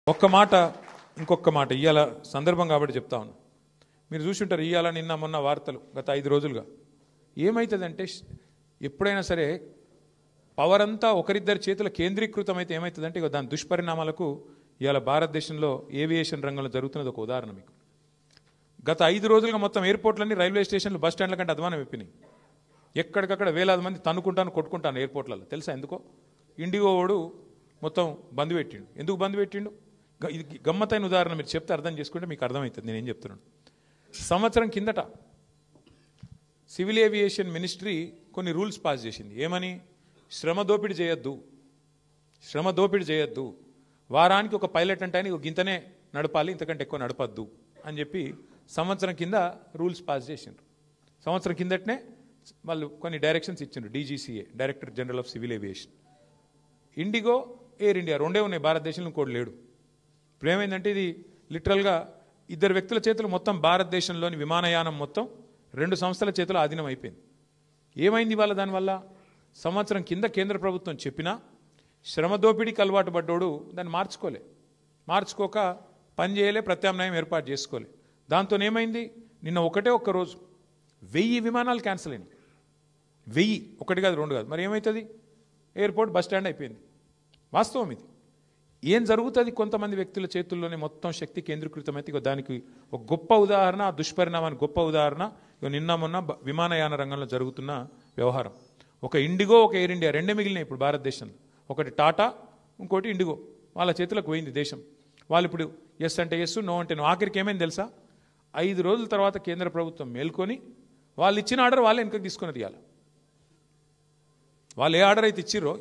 ఒక్క మాట ఇంకొక మాట ఇయాల సందర్భం కాబట్టి చెప్తా ఉన్నా. మీరు చూసుంటారు ఇయాల నిన్న మొన్న వార్తలు గత 5 రోజులుగా ఏమైతుందంటే ఎప్పుడైనా సరే పవర్ అంతా ఒకరిద్దరి చేతుల కేంద్రీకృతమైతే ఏమవుతుందంటే ఇక దాని దుష్పరిణామాలకు ఇవాళ భారతదేశంలో ఏవియేషన్ రంగంలో జరుగుతున్నది ఒక ఉదాహరణ. మీకు గత 5 రోజులుగా మొత్తం ఎయిర్పోర్ట్లన్నీ రైల్వే స్టేషన్లు బస్ స్టాండ్ల కంటే అధ్వానం అయిపోయినాయి. ఎక్కడికక్కడ వేలాది మంది తన్నుకుంటాను కొట్టుకుంటాను ఎయిర్పోర్ట్లలో. తెలుసా ఎందుకో? ఇండిగో వాడు మొత్తం బంద్ పెట్టిండు. ఎందుకు బంద్ పెట్టిండు? ఇది గమ్మత్తైన ఉదాహరణ. మీరు చెప్తే అర్థం చేసుకుంటే మీకు అర్థమవుతుంది నేనేం చెప్తున్నాను. సంవత్సరం కిందట సివిల్ ఏవియేషన్ మినిస్ట్రీ కొన్ని రూల్స్ పాస్ చేసింది. ఏమని? శ్రమ దోపిడీ చేయొద్దు, వారానికి ఒక పైలట్ అంటే ఆయన గింతనే నడపాలి, ఇంతకంటే ఎక్కువ నడపద్దు అని చెప్పి సంవత్సరం కింద రూల్స్ పాస్ చేసిండ్రు. సంవత్సరం కిందటనే వాళ్ళు కొన్ని డైరెక్షన్స్ ఇచ్చిండ్రు. DGCA, director general of civil aviation. IndiGo, air India రెండే ఉన్నాయి భారతదేశంలో, ఇంకోటి లేడు. ఇప్పుడు ఏమైందంటే ఇది లిటరల్గా 2 వ్యక్తుల చేతులు మొత్తం భారతదేశంలోని విమానయానం మొత్తం 2 సంస్థల చేతులు ఆధీనం అయిపోయింది. ఏమైంది వాళ్ళ దానివల్ల? సంవత్సరం కింద కేంద్ర ప్రభుత్వం చెప్పినా శ్రమ దోపిడీకి అలవాటు పడ్డోడు దాన్ని మార్చుకోక పని చేయలే, ప్రత్యామ్నాయం ఏర్పాటు చేసుకోలే. దాంతో ఏమైంది? నిన్న ఒక్క రోజు 1000 విమానాలు క్యాన్సిల్ అయినాయి. 1000, 1 కాదు 2 కాదు. మరి ఏమవుతుంది? ఎయిర్పోర్ట్ బస్ స్టాండ్ అయిపోయింది. వాస్తవం ఇది. ఏం జరుగుతుంది? కొంతమంది వ్యక్తుల చేతుల్లోనే మొత్తం శక్తి కేంద్రీకృతమైతే దానికి ఒక గొప్ప ఉదాహరణ, ఆ దుష్పరిణామానికి గొప్ప ఉదాహరణ నిన్న మొన్న విమానయాన రంగంలో జరుగుతున్న వ్యవహారం. ఒక ఇండిగో, ఒక ఎయిర్ ఇండియా రెండే మిగిలినాయి ఇప్పుడు భారతదేశంలో. ఒకటి టాటా, ఇంకోటి ఇండిగో. వాళ్ళ చేతులకు పోయింది దేశం. వాళ్ళు ఇప్పుడు ఎస్ అంటే ఎస్, నో అంటే నో. ఆఖరికి ఏమైంది తెలుసా? 5 రోజుల తర్వాత కేంద్ర ప్రభుత్వం మేల్కొని వాళ్ళు ఇచ్చిన ఆర్డర్ వాళ్ళే వెనక్కి తీసుకుని తీయాలి. వాళ్ళు ఏ ఆర్డర్ అయితే ఇచ్చిర్రో